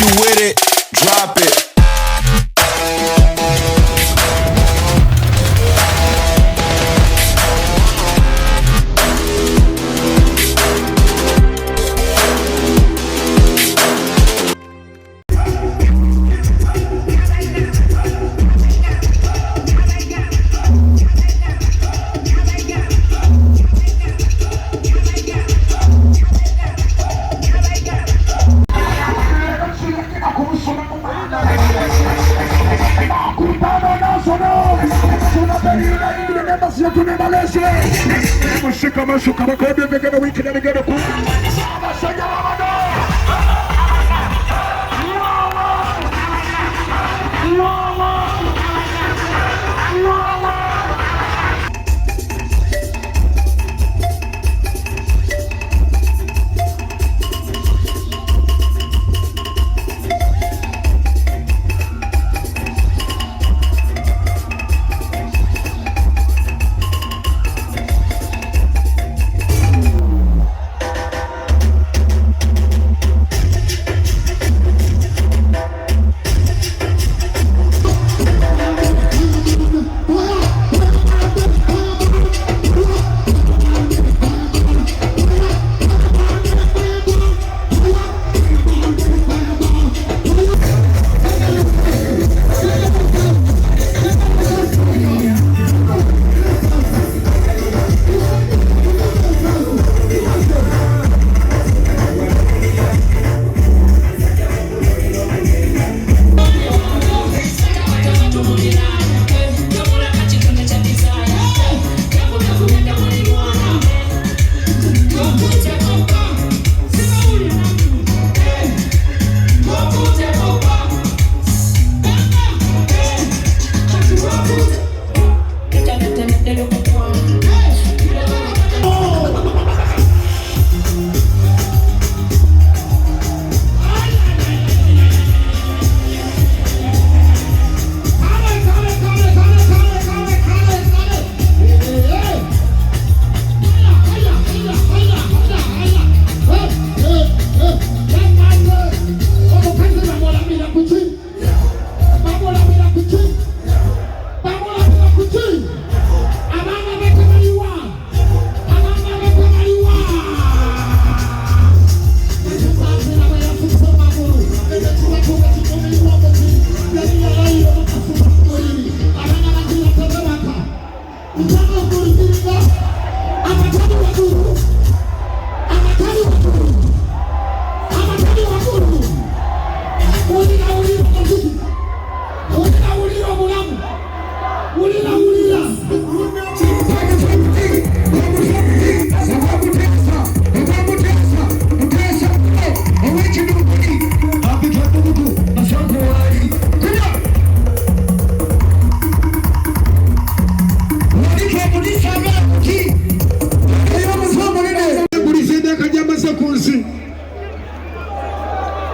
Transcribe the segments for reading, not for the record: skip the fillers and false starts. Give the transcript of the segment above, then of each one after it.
you with it, drop it.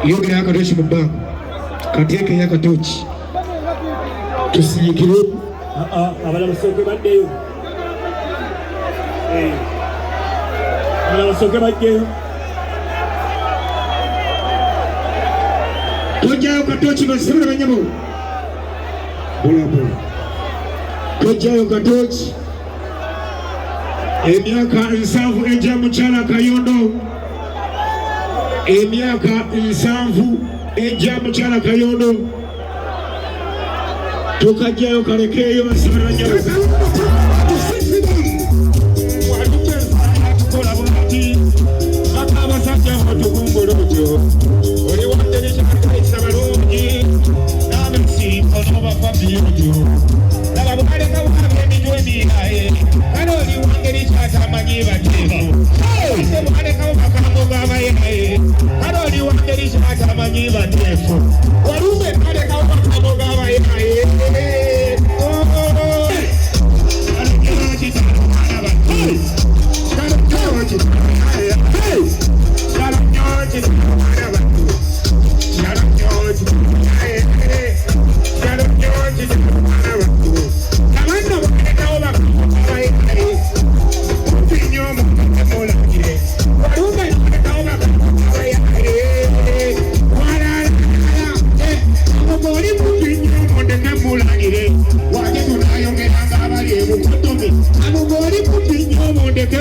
Yogera yakatochi mubango kateke yakatochi tusiyikire abala basoke baddeyo abala basoke baddeyo tojayo katochi basibira banyabo bola bola tojayo katochi emyaka 7 eja mukyala Kayondo emyaka 7 eja mukyala Kayondo tukajjayo kalekeyo basibira banyabo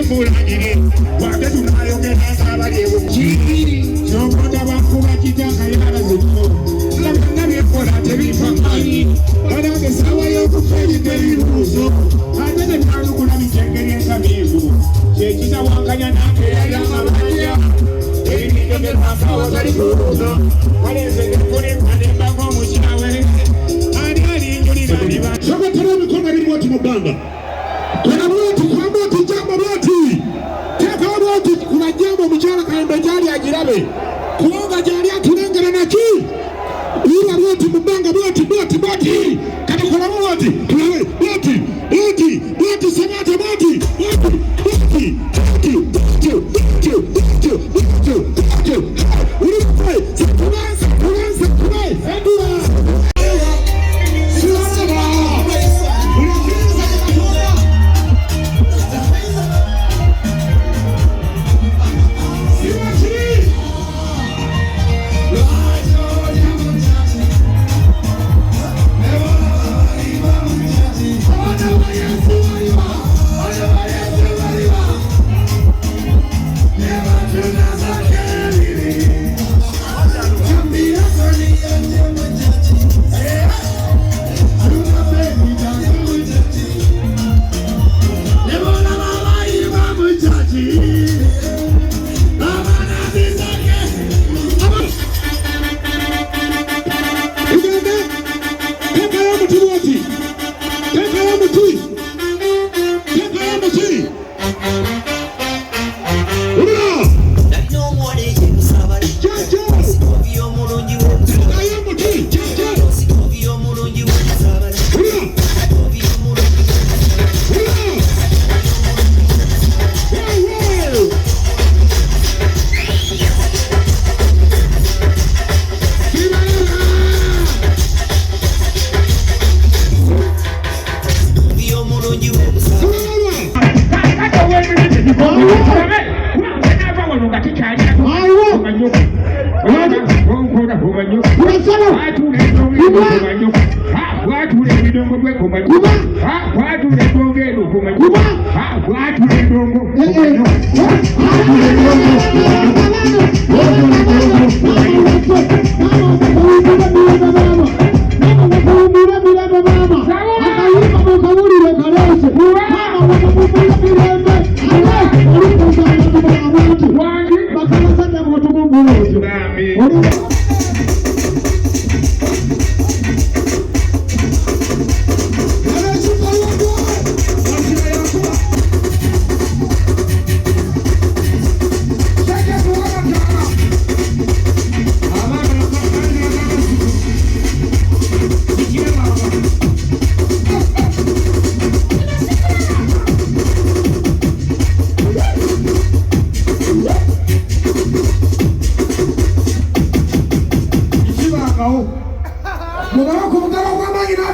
mbulagire wate tunayogera sabaliwo chikiri chokoda bakuba kitaka yala zino nabyekola tebipamani banange sawa yokuferi tebibuzo ate netanukula bichengeri ensamivu kyekitawanganya nange yali amabanja ebinigegemasawa gali kubuzo walezegekulikanembako mukyawe ani alinjulira liba sokotera emikono ebiriwoti mubanga kola bwoti kwamba oti jambo bwoti tekawo bwoti kuna jambo mukyala kayembe gyali agirabe kubanga gyali atulengera naki ira bwoti mubanga bwoti kati kola bwoti tulabe bwoti senate bwoti Mubara kumugaba kwa mangi na